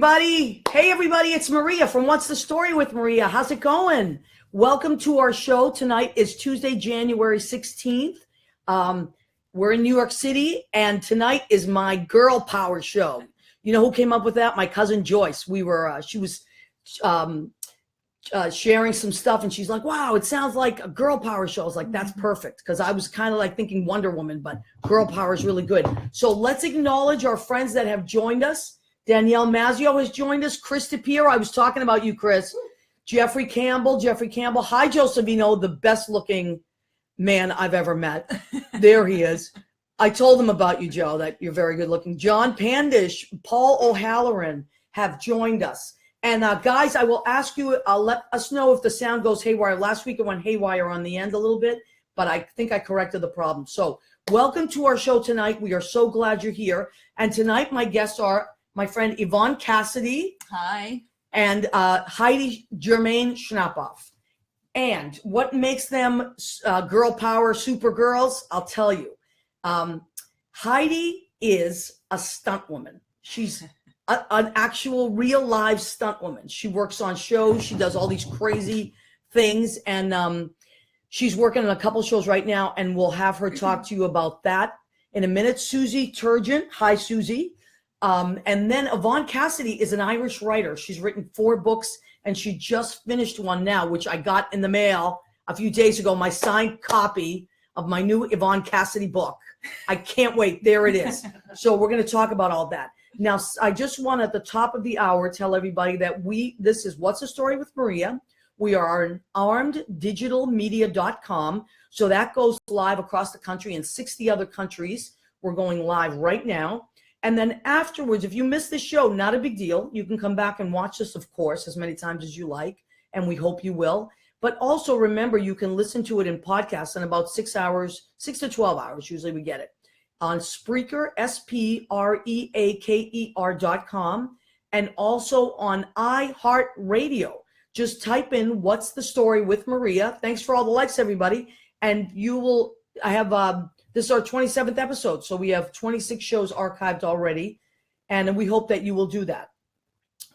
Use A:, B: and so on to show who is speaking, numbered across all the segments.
A: everybody. Hey, everybody. It's Maria from What's the Story with Maria. How's it going? Welcome to our show. Tonight is Tuesday, January 16th. We're in New York City, and tonight is my girl power show. You know who came up with that? My cousin Joyce. We were, she was sharing some stuff, and she's like, wow, it sounds like a girl power show. I was like, that's perfect, because I was kind of like thinking Wonder Woman, but girl power is really good. So let's acknowledge our friends that have joined us. Danielle Mazzeo has joined us. Chris DePiero, I was talking about you, Chris. Jeffrey Campbell. Hi, Joe Savino, the best looking man I've ever met. There he is. I told him about you, Joe, that you're very good looking. John Pandish, Paul O'Halloran have joined us. And guys, I will ask you, let us know if the sound goes haywire. Last week it went haywire on the end a little bit, but I think I corrected the problem. So welcome to our show tonight. We are so glad you're here. And tonight my guests are my friend Yvonne Cassidy.
B: Hi. And
A: Heidi Germaine Schnappauf. And what makes them girl power super girls, I'll tell you. Heidi is a stunt woman. She's an actual real live stunt woman. She works on shows. She does all these crazy things. And she's working on a couple shows right now. And we'll have her talk to you about that in a minute. Susie Turgeon. Hi, Susie. And then Yvonne Cassidy is an Irish writer. She's written 4 books, and she just finished one now, which I got in the mail a few days ago, my signed copy of my new Yvonne Cassidy book. I can't wait. There it is. So we're going to talk about all that. Now, I just want at the top of the hour tell everybody that this is What's the Story with Maria. We are on armeddigitalmedia.com. So that goes live across the country in 60 other countries. We're going live right now. And then afterwards, if you miss the show, not a big deal. You can come back and watch this, of course, as many times as you like. And we hope you will. But also remember, you can listen to it in podcasts in about 6 to 12 hours. Usually we get it on Spreaker, SPREAKER.com, and also on iHeartRadio. Just type in What's the Story with Maria. Thanks for all the likes, everybody. And this is our 27th episode. So we have 26 shows archived already. And we hope that you will do that.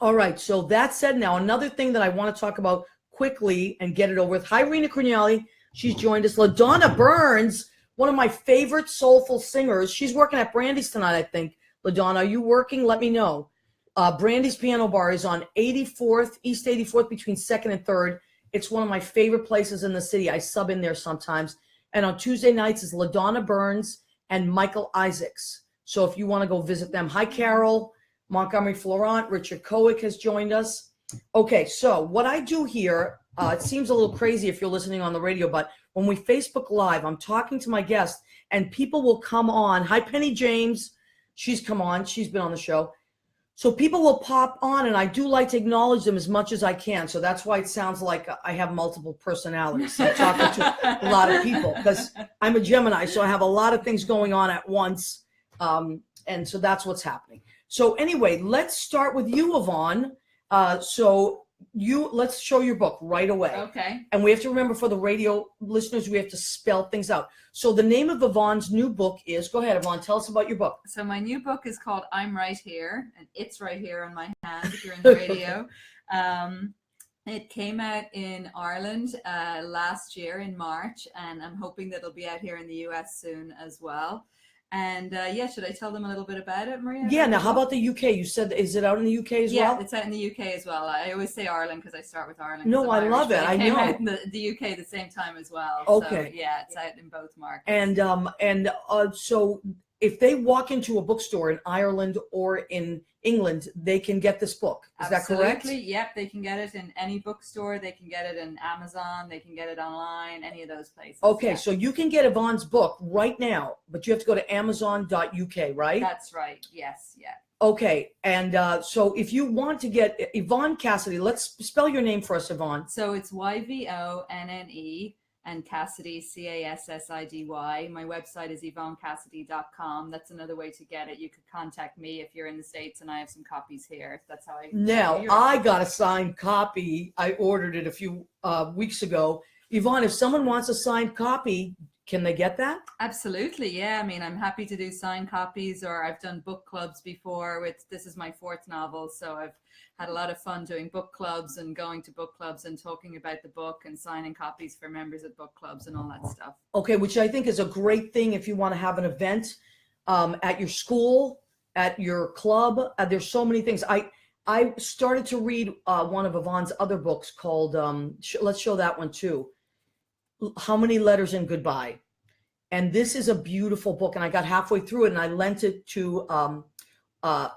A: All right. So that said, now another thing that I want to talk about quickly and get it over with. Hi, Rena Craniali. She's joined us. LaDonna Burns, one of my favorite soulful singers. She's working at Brandy's tonight, I think. LaDonna, are you working? Let me know. Brandy's Piano Bar is on 84th, East 84th, between 2nd and 3rd. It's one of my favorite places in the city. I sub in there sometimes. And on Tuesday nights is LaDonna Burns and Michael Isaacs. So if you want to go visit them. Hi, Carol. Montgomery Florent. Richard Kowick has joined us. Okay, so what I do here, it seems a little crazy if you're listening on the radio, but when we Facebook Live, I'm talking to my guest, and people will come on. Hi, Penny James. She's come on. She's been on the show. So people will pop on, and I do like to acknowledge them as much as I can. So that's why it sounds like I have multiple personalities. I'm talking to a lot of people because I'm a Gemini, so I have a lot of things going on at once. And so that's what's happening. So anyway, let's start with you, Yvonne. Let's show your book right away.
B: Okay.
A: And we have to remember, for the radio listeners, we have to spell things out. So the name of Yvonne's new book is, go ahead, Yvonne, tell us about your book.
B: So my new book is called I'm Right Here, and it's right here on my hand if you're in the radio. It came out in Ireland last year in March, and I'm hoping that it'll be out here in the US soon as well. And should I tell them a little bit about it, Maria?
A: Yeah, now how about the UK? You said, is it out in the UK as well?
B: Yeah, it's out in the UK as well. I always say Ireland because I start with Ireland.
A: No, I love it. I know.
B: It came out in the UK at the same time as well.
A: Okay.
B: So, yeah, it's out in both markets.
A: And so if they walk into a bookstore in Ireland or in England, they can get this book. Is that correct?
B: Absolutely. Yep. They can get it in any bookstore. They can get it in Amazon. They can get it online, any of those places.
A: Okay.
B: Yeah.
A: So you can get Yvonne's book right now, but you have to go to amazon.uk, right?
B: That's right. Yes. Yeah.
A: Okay. And so if you want to get Yvonne Cassidy, let's spell your name for us, Yvonne.
B: So it's YVONNE. And Cassidy, Cassidy. My website is YvonneCassidy.com. That's another way to get it. You could contact me if you're in the States, and I have some copies here. That's how I.
A: Now, I got a signed copy. I ordered it a few weeks ago. Yvonne, if someone wants a signed copy, Can they get that?
B: Absolutely, yeah. I mean, I'm happy to do signed copies, or I've done book clubs before. This is my 4th novel, so I've had a lot of fun doing book clubs and going to book clubs and talking about the book and signing copies for members of book clubs and all that stuff.
A: Okay, which I think is a great thing if you want to have an event at your school, at your club. There's so many things. I started to read one of Yvonne's other books called, let's show that one too. How Many Letters and Goodbye. And this is a beautiful book. And I got halfway through it and I lent it to a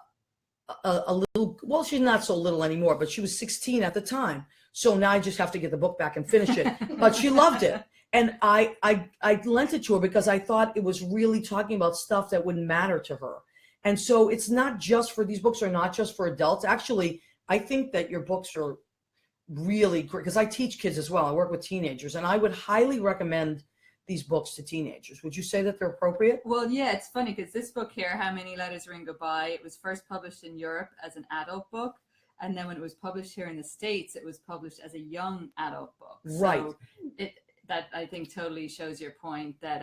A: little, well, she's not so little anymore, but she was 16 at the time. So now I just have to get the book back and finish it. But she loved it. And I lent it to her because I thought it was really talking about stuff that wouldn't matter to her. And so it's not just for, these books are not just for adults. Actually, I think that your books are really great because I teach kids as well. I work with teenagers, and I would highly recommend these books to teenagers. Would you say that they're appropriate?
B: Well, yeah, it's funny because this book here, How Many Letters Ring Goodbye, it was first published in Europe as an adult book. And then when it was published here in the States, it was published as a young adult book.
A: Right.
B: So that I think totally shows your point that,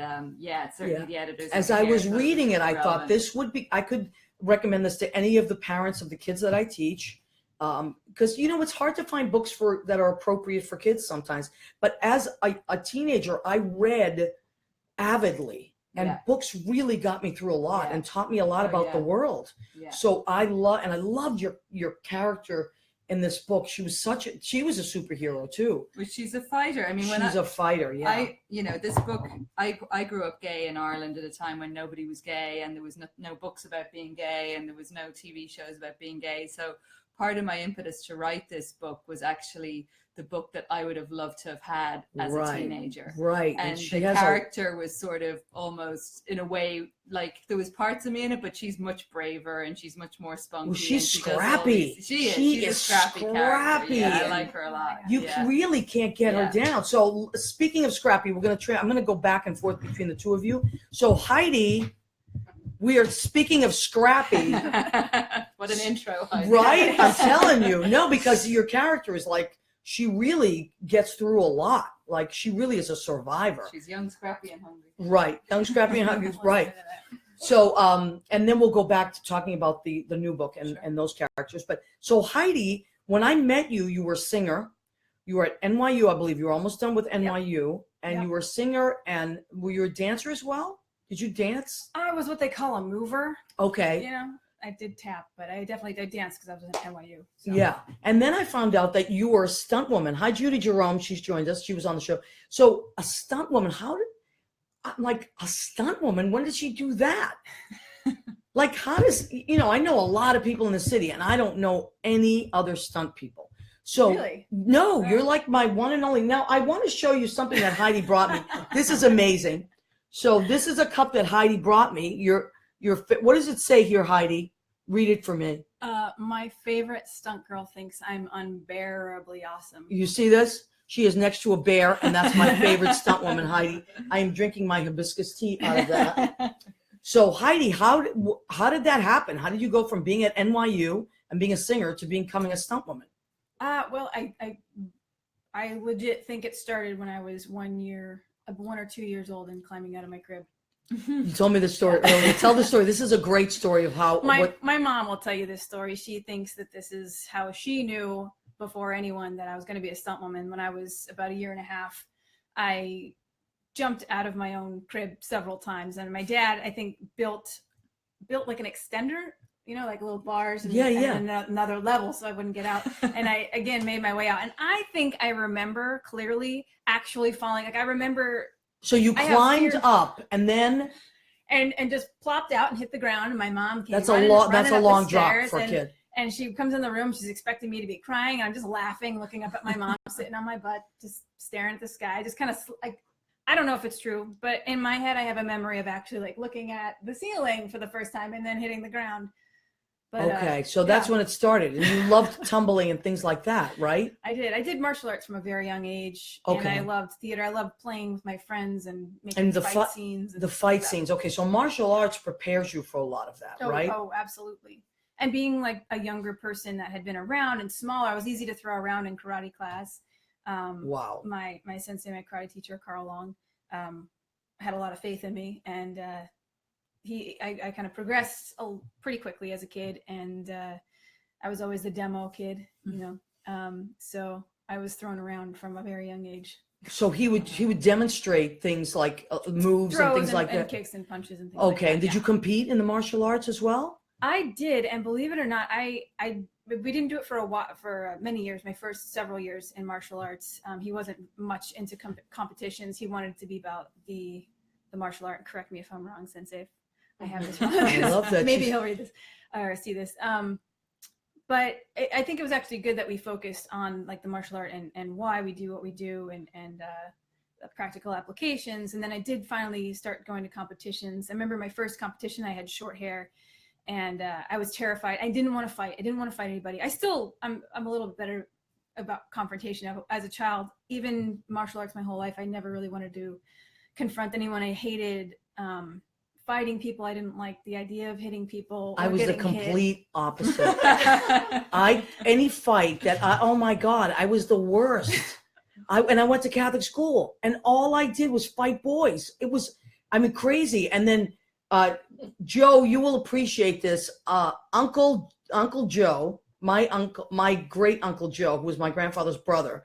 B: certainly the editors.
A: As I was reading it, I thought this would be, I could recommend this to any of the parents of the kids that I teach. Because, it's hard to find books that are appropriate for kids sometimes. But as a teenager, I read avidly, and books really got me through a lot and taught me a lot about the world. Yeah. So I loved your character in this book. She was a superhero too.
B: Well, she's a fighter. I mean,
A: she's a fighter. Yeah.
B: This book, I grew up gay in Ireland at a time when nobody was gay, and there was no books about being gay, and there was no TV shows about being gay. So part of my impetus to write this book was actually the book that I would have loved to have had as a teenager. Right. And the character was sort of almost, in a way, like there was parts of me in it, but she's much braver and she's much more spunky. Well,
A: she's scrappy. She's a scrappy character.
B: Yeah, I like her a lot.
A: You really can't get her down. So speaking of scrappy, I'm going to go back and forth between the two of you. So Heidi, we are speaking of scrappy.
B: What an intro, Heidi.
A: Right? I'm telling you. No, because your character is like, she really gets through a lot. Like, she really is a survivor.
B: She's young, scrappy, and hungry.
A: Right. Young, scrappy, and hungry. Right. So, and then we'll go back to talking about the new book and those characters. But so Heidi, when I met you, you were a singer. You were at NYU, I believe. You were almost done with NYU. And you were a singer, and were you a dancer as well? Did you dance?
C: I was what they call a mover.
A: Okay.
C: I did tap, but I definitely did dance because I was at NYU. So.
A: Yeah. And then I found out that you were a stunt woman. Hi, Judy Jerome. She's joined us. She was on the show. So a stunt woman, a stunt woman, when did she do that? Like, how does, I know a lot of people in the city, and I don't know any other stunt people. So,
C: really?
A: No, you're like my one and only. Now, I want to show you something that Heidi brought me. This is amazing. So this is a cup that Heidi brought me. What does it say here, Heidi? Read it for me.
C: My favorite stunt girl thinks I'm unbearably awesome.
A: You see this? She is next to a bear, and that's my favorite stunt woman, Heidi. I am drinking my hibiscus tea out of that. So Heidi, how did that happen? How did you go from being at NYU and being a singer to becoming a stunt woman?
C: Well, I legit think it started when I was 1 or 2 years old and climbing out of my crib.
A: You told me the story earlier. Tell the story. This is a great story of how
C: my mom will tell you this story. She thinks that this is how she knew before anyone that I was going to be a stunt woman. When I was about 1.5 years, I jumped out of my own crib several times, and my dad, I think, built like an extender, like little bars and another level so I wouldn't get out. And I again made my way out, and I think I remember clearly actually falling. Like I remember.
A: So you climbed up and then
C: and just plopped out and hit the ground, and my mom came.
A: That's a long drop for a kid.
C: And she comes in the room, she's expecting me to be crying, and I'm just laughing, looking up at my mom sitting on my butt, just staring at the sky, just kind of like, I don't know if it's true, but in my head I have a memory of actually like looking at the ceiling for the first time and then hitting the ground. But,
A: okay, so that's when it started, and you loved tumbling and things like that, right?
C: I did. I did martial arts from a very young age, and I loved theater. I loved playing with my friends and making fight scenes.
A: The fight scenes. Okay, so martial arts prepares you for a lot of that, right?
C: Oh, absolutely. And being like a younger person that had been around and smaller, I was easy to throw around in karate class.
A: Wow.
C: My sensei, my karate teacher, Carl Long, had a lot of faith in me, and I kind of progressed pretty quickly as a kid, and I was always the demo kid, so I was thrown around from a very young age.
A: So he would demonstrate things like moves
C: Throws
A: and things like
C: and
A: that.
C: kicks and punches and things.
A: Okay,
C: like that,
A: and did you compete in the martial arts as well?
C: I did, and believe it or not, we didn't do it for a while, for many years. My first several years in martial arts, he wasn't much into competitions. He wanted to be about the martial art. Correct me if I'm wrong, Sensei. I have this wrong.
A: I love that.
C: Maybe he'll read this or see this. But I think it was actually good that we focused on like the martial art and why we do what we do and practical applications. And then I did finally start going to competitions. I remember my first competition, I had short hair, and I was terrified. I didn't want to fight. I didn't want to fight anybody. I'm a little bit better about confrontation as a child. Even martial arts my whole life, I never really wanted to confront anyone. I hated fighting people. I didn't like the idea of hitting people.
A: I was the complete opposite. Any fight oh my God, I was the worst. I went to Catholic school, and all I did was fight boys. It was, crazy. And then Joe, you will appreciate this. Uncle Joe, my great uncle Joe, who was my grandfather's brother.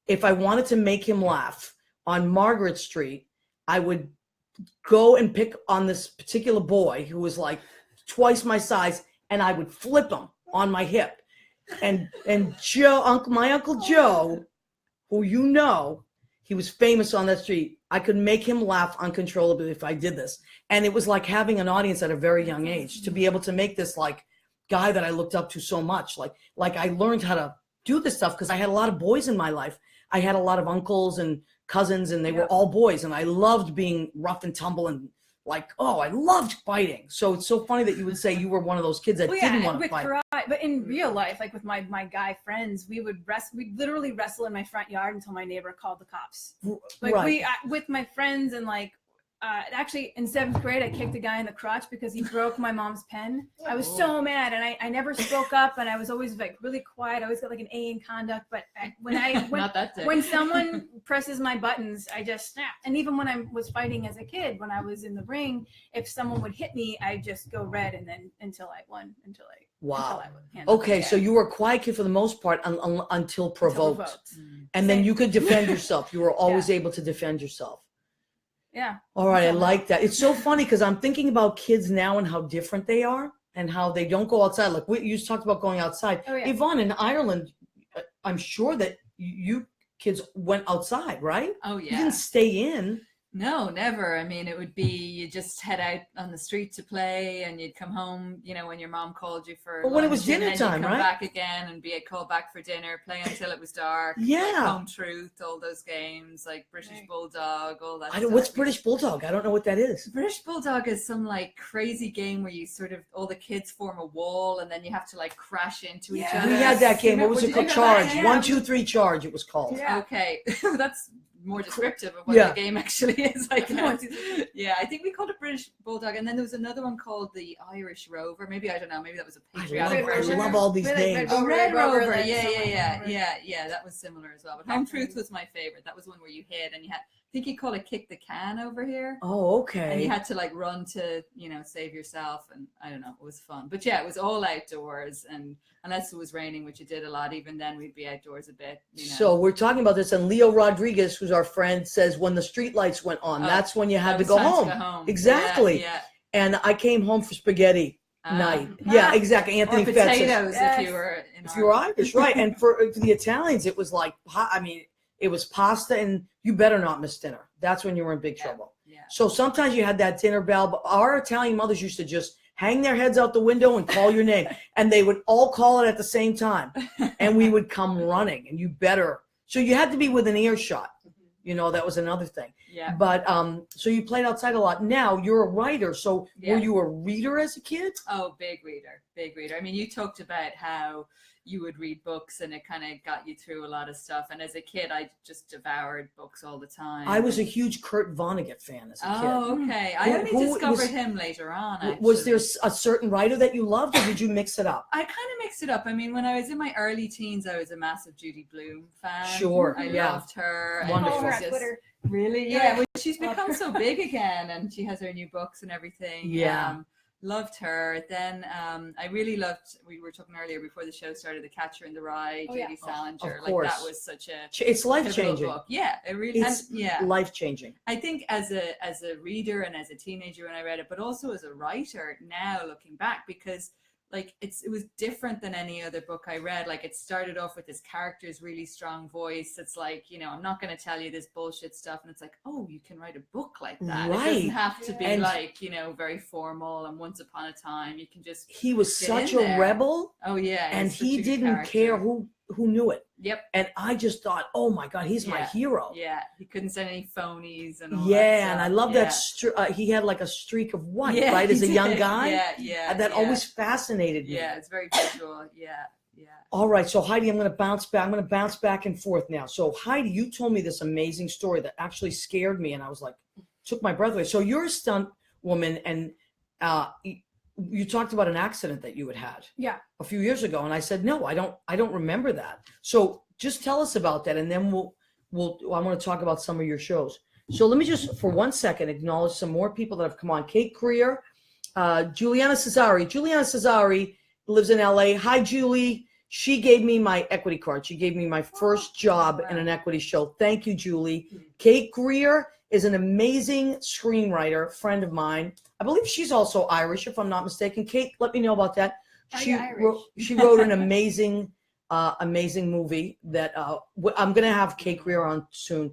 A: If I wanted to make him laugh on Margaret Street, I would go and pick on this particular boy who was like twice my size, and I would flip him on my hip. And Joe, my Uncle Joe, who he was famous on that street. I could make him laugh uncontrollably if I did this. And it was like having an audience at a very young age to be able to make this like guy that I looked up to so much. Like I learned how to do this stuff because I had a lot of boys in my life. I had a lot of uncles and cousins, and they were all boys, and I loved being rough and tumble and I loved fighting. So it's so funny that you would say you were one of those kids that didn't want to fight.
C: But in real life, like with my guy friends, we'd literally wrestle in my front yard until my neighbor called the cops. Like with my friends, and actually in 7th grade, I kicked a guy in the crotch because he broke my mom's pen. I was so mad, and I never spoke up, and I was always like really quiet. I always got like an A in conduct, but when someone presses my buttons, I just snap. And even when I was fighting as a kid, when I was in the ring, if someone would hit me, I just go red, and then until I won.
A: Wow. Okay, so you were a quiet kid for the most part until provoked. And then you could defend yourself. You were always able to defend yourself.
C: Yeah.
A: All right. I like that. It's so funny because I'm thinking about kids now and how different they are and how they don't go outside. Like you just talked about going outside.
C: Oh, yeah.
A: Yvonne, in Ireland, I'm sure that you kids went outside, right?
B: Oh, yeah.
A: You didn't stay in.
B: No, never. It would be you just head out on the street to play, and you'd come home, when your mom called you for.
A: But when it was dinner time,
B: come
A: right?
B: Back again and be called back for dinner, play until it was dark.
A: Yeah.
B: Like Home Truth, all those games like British Bulldog, all that.
A: What's British Bulldog? I don't know what that is.
B: British Bulldog is some crazy game where you sort of all the kids form a wall, and then you have to crash into each other.
A: We had that game. What was it called? Charge. 1, 2, 3, charge. It was called.
C: Yeah.
B: Okay, that's more descriptive of what the game actually is. I think we called it British Bulldog, and then there was another one called the Irish Rover. Maybe, I don't know, maybe that was a patriotic version.
A: I love all these names.
B: Red Rover. Yeah, that was similar as well. But Home Truth was my favorite. That was one where you hid, and you had, I think you call it kick the can over here.
A: Oh, okay.
B: And you had to run to, save yourself, and I don't know, it was fun. But yeah, it was all outdoors, and unless it was raining, which it did a lot, even then we'd be outdoors a bit.
A: So we're talking about this, and Leo Rodriguez, who's our friend, says when the street lights went on, that's when you had to go home. Exactly. Yeah. And I came home for spaghetti night. Yeah, exactly. Anthony
B: or potatoes
A: Fetzes.
B: If you were
A: Irish, right? And for the Italians, it was it was pasta, and you better not miss dinner. That's when you were in big trouble.
B: Yeah.
A: So sometimes you had that dinner bell, but our Italian mothers used to just hang their heads out the window and call your name, and they would all call it at the same time, and we would come running, and you better. So you had to be within earshot. That was another thing.
B: Yeah.
A: But so you played outside a lot. Now you're a writer. So were you a reader as a kid?
B: Oh, big reader. You talked about how you would read books and it kind of got you through a lot of stuff. And as a kid, I just devoured books all the time.
A: I was a huge Kurt Vonnegut fan as a kid.
B: Oh, okay. I only discovered him later on, actually.
A: Was there a certain writer that you loved, or did you mix it up?
B: I kind of mixed it up. I mean, when I was in my early teens, I was a massive Judy Blume fan.
A: Sure.
B: I loved her.
A: Wonderful.
C: Follow her on Twitter.
B: Really? Yeah. Well, she's become so big again, and she has her new books and everything.
A: Yeah.
B: Loved her. Then I really loved, we were talking earlier before the show started, The Catcher in the Rye, J.D. Salinger.
A: Of course.
B: Like, that was such a
A: It's life-changing.
B: book. Yeah, it really
A: is. Life-changing.
B: I think as a reader and as a teenager when I read it, but also as a writer now looking back, because like it was different than any other book I read. Like, it started off with this character's really strong voice. It's like, you know, I'm not going to tell you this bullshit stuff. And it's like, oh, you can write a book like that.
A: Right.
B: It doesn't have to be like, you know, very formal and once upon a time. You can just
A: He was such a rebel.
B: Oh yeah.
A: And he didn't care who knew it.
B: Yep.
A: And I just thought, oh my God, he's my hero.
B: Yeah. He couldn't send any phonies and all that
A: and I love that he had like a streak of white, right? As a young guy. That always fascinated me.
B: Yeah, it's very visual. Yeah.
A: All right, so Heidi, I'm going to bounce back. I'm going to bounce back and forth now. So Heidi, you told me this amazing story that actually scared me, and I was like, took my breath away. So you're a stunt woman, and you talked about an accident that you had a few years ago, and I said, no, I don't remember that. So just tell us about that, and then I want to talk about some of your shows. So let me just for 1 second acknowledge some more people that have come on. Kate Creer, Juliana Cesari. Juliana Cesari lives in LA. Hi, Julie. She gave me my equity card. She gave me my first job in an equity show. Thank you, Julie. Kate Greer is an amazing screenwriter, friend of mine. I believe she's also Irish, if I'm not mistaken. Kate, let me know about that. She wrote an amazing movie that I'm going to have Kate Greer on soon.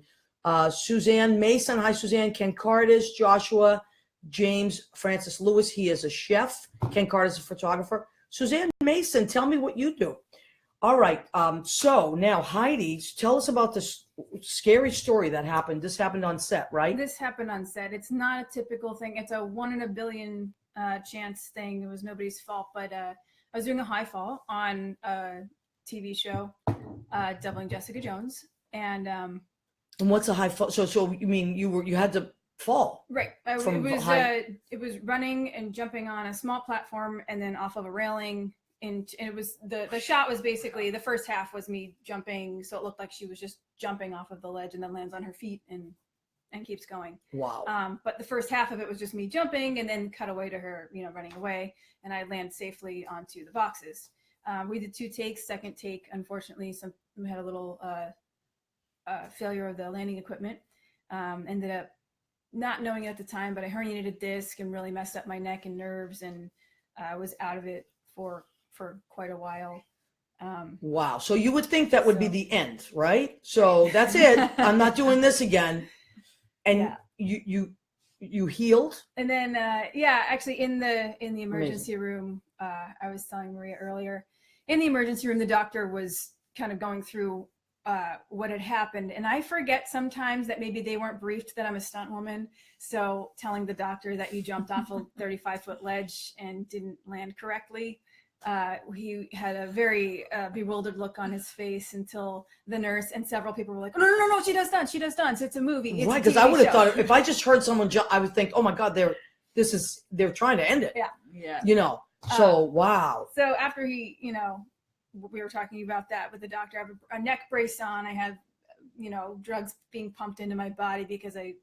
A: Suzanne Mason. Hi, Suzanne. Ken Cardis, Joshua, James, Francis Lewis. He is a chef. Ken Cardis is a photographer. Suzanne Mason, tell me what you do. All right. So now, Heidi, tell us about this scary story that happened. This happened on set, right?
C: This happened on set. It's not a typical thing. It's a 1 in a billion chance thing. It was nobody's fault. But I was doing a high fall on a TV show, doubling Jessica Jones. And
A: what's a high fall? So you mean you had to fall?
C: Right. It was running and jumping on a small platform and then off of a railing. And it was the shot was basically the first half was me jumping, so it looked like she was just jumping off of the ledge and then lands on her feet and keeps going.
A: Wow.
C: But the first half of it was just me jumping and then cut away to her, running away, and I land safely onto the boxes. We did 2 takes. Second take, unfortunately, we had a little failure of the landing equipment. Ended up not knowing it at the time, but I herniated a disc and really messed up my neck and nerves, and I was out of it for quite a while.
A: Wow. So you would think that would be the end, right? So that's it. I'm not doing this again. And you healed?
C: And then actually in the emergency room, I was telling Maria earlier, in the emergency room, the doctor was kind of going through what had happened. And I forget sometimes that maybe they weren't briefed that I'm a stunt woman. So telling the doctor that you jumped off a 35-foot ledge and didn't land correctly, he had a very bewildered look on his face until the nurse and several people were like, no, she does stunts. So it's a movie.
A: Right, because I would have thought if I just heard someone jump, I would think, oh my God, they're trying to end it.
C: Yeah.
A: So wow.
C: So after we were talking about that with the doctor. I have a neck brace on. I have, drugs being pumped into my body because I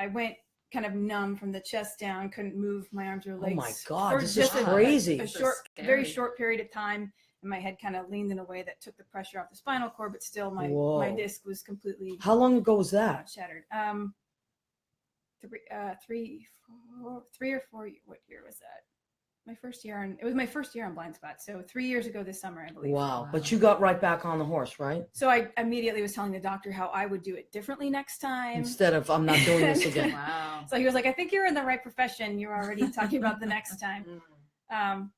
C: went kind of numb from the chest down, couldn't move my arms or legs.
A: Oh my God, this is crazy.
C: Very short period of time, and my head kind of leaned in a way that took the pressure off the spinal cord, but still my disc was completely.
A: How long ago was that?
C: Shattered. 3 or 4. What year was that? It was my first year on Blind Spot. So 3 years ago this summer, I believe.
A: Wow. But you got right back on the horse, right?
C: So I immediately was telling the doctor how I would do it differently next time.
A: Instead of, I'm not doing this again.
B: Wow.
C: So he was like, I think you're in the right profession. You're already talking about the next time.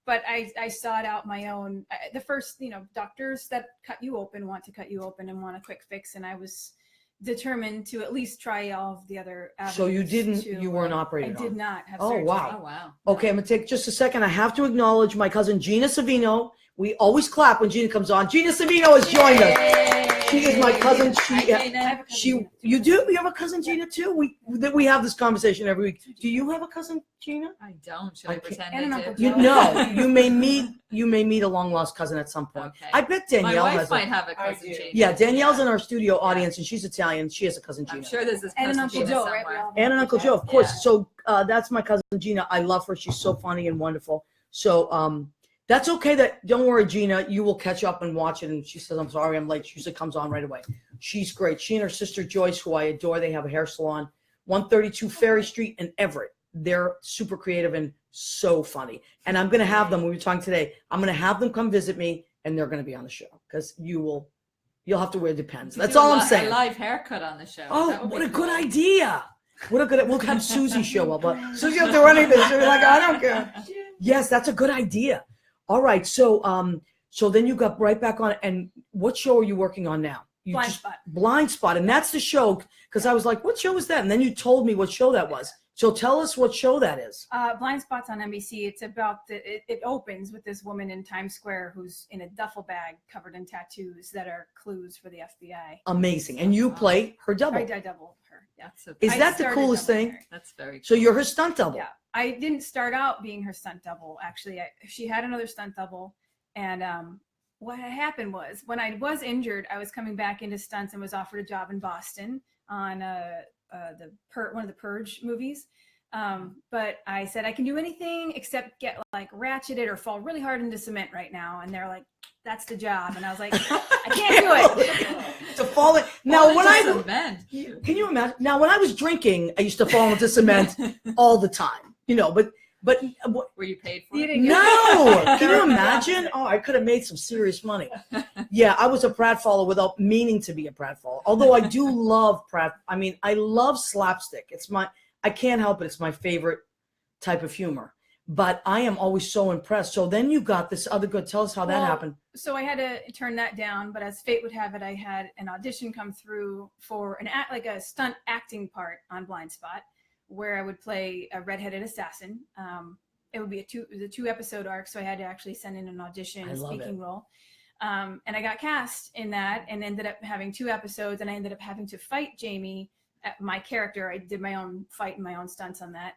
C: But I sought out my own, the first, doctors that cut you open want to cut you open and want a quick fix. And I was determined to at least try all of the other avenues.
A: So you weren't operated on?
C: I did not have
A: surgery.
B: Oh, wow.
A: Okay, I'm going to take just a second. I have to acknowledge my cousin Gina Savino. We always clap when Gina comes on. Gina Savino has joined us. She is my cousin. You do? You have a cousin Gina too? We have this conversation every week. Do you have a cousin Gina?
B: I don't. Should I pretend I do?
A: You may meet a long lost cousin at some point.
B: Okay.
A: I bet Danielle
B: My wife might have a cousin Gina.
A: Yeah, Danielle's in our studio audience, and she's Italian. She has a cousin Gina.
B: I'm sure there's this cousin
C: and Uncle
B: Gina
C: Joe,
B: somewhere.
C: right?
A: And an Uncle Joe, of course. So that's my cousin Gina. I love her. She's so funny and wonderful. So that's okay. Don't worry, Gina. You will catch up and watch it. And she says, "I'm sorry, I'm late." She usually comes on right away. She's great. She and her sister Joyce, who I adore, they have a hair salon, 132 Ferry Street in Everett. They're super creative and so funny. And I'm going to have them. We were talking today. I'm going to have them come visit me, and they're going to be on the show because you'll have to wear Depends. That's all I'm saying.
B: A live haircut on the show.
A: Oh, what a good idea! We'll have Susie show up. But Susie will do anything. She'll be like, I don't care. Yes, that's a good idea. All right. So then you got right back on it. And what show are you working on now? Blind Spot. And that's the show. Because I was like, what show is that? And then you told me what show that was. So tell us what show that is.
C: Blind Spot's on NBC. It's about it opens with this woman in Times Square who's in a duffel bag covered in tattoos that are clues for the FBI.
A: Amazing. And you play her double.
C: I double her. Yeah.
A: Is that the coolest thing?
C: Her.
B: That's very cool.
A: So you're her stunt double.
C: Yeah. I didn't start out being her stunt double. Actually, she had another stunt double. And what happened was when I was injured, I was coming back into stunts and was offered a job in Boston on one of the Purge movies. But I said, I can do anything except get like ratcheted or fall really hard into cement right now. And they're like, that's the job. And I was like, I can't do it.
A: To fall in. Now,
B: Can
A: you imagine? Now, when I was drinking, I used to fall into cement all the time, but
B: were you paid for it?
A: No. Can you imagine? Oh, I could have made some serious money. Yeah, I was a pratfaller without meaning to be a pratfaller. Although I do love I love slapstick. I can't help it. It's my favorite type of humor. But I am always so impressed. So then you got this other good. Tell us how that happened.
C: So I had to turn that down. But as fate would have it, I had an audition come through for a stunt acting part on Blind Spot, where I would play a redheaded assassin. It would be a 2-episode arc, so I had to actually send in an audition, a speaking role. And I got cast in that and ended up having 2 episodes, and I ended up having to fight Jamie, my character. I did my own fight and my own stunts on that.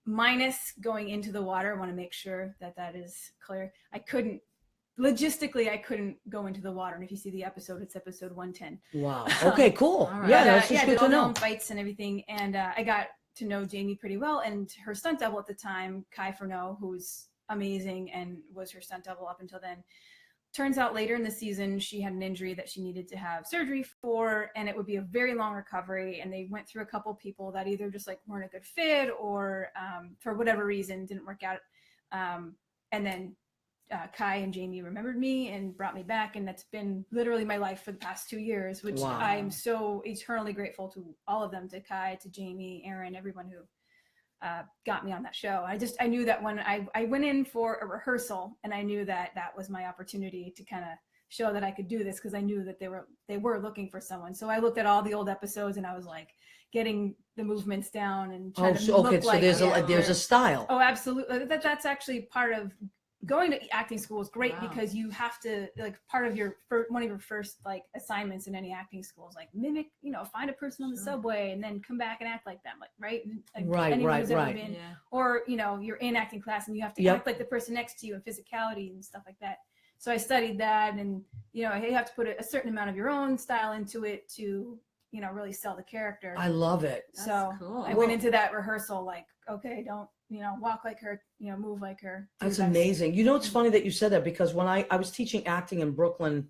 C: Minus going into the water. I want to make sure that is clear. Logistically, I couldn't go into the water. And if you see the episode, it's episode 110.
A: Wow. Okay, cool.
B: Right.
A: Yeah, that's just good to know.
C: Fights and everything. And I got to know Jamie pretty well. And her stunt double at the time, Kai Furneaux, who's amazing and was her stunt double up until then. Turns out later in the season, she had an injury that she needed to have surgery for, and it would be a very long recovery. And they went through a couple people that either just weren't a good fit or for whatever reason didn't work out. And then Kai and Jamie remembered me and brought me back. And that's been literally my life for the past 2 years, which I'm so eternally grateful to all of them, to Kai, to Jamie, Aaron, everyone who got me on that show. I knew that when I went in for a rehearsal, and I knew that was my opportunity to kind of show that I could do this, because I knew that they were looking for someone. So I looked at all the old episodes and I was like getting the movements down and trying to look like.
A: So there's a style.
C: Oh, absolutely. That's actually part of going to acting school is great. Wow. Because you have to, part of one of your first assignments in any acting school is mimic, find a person on the subway and then come back and act like them, right?
A: Right.
C: Or, you're in acting class and you have to act like the person next to you in physicality and stuff like that. So I studied that, and, you have to put a certain amount of your own style into it to, really sell the character.
A: I love it.
C: So cool. I went into that rehearsal okay, don't, walk like her, move like her.
A: That's amazing. It's funny that you said that, because when I was teaching acting in Brooklyn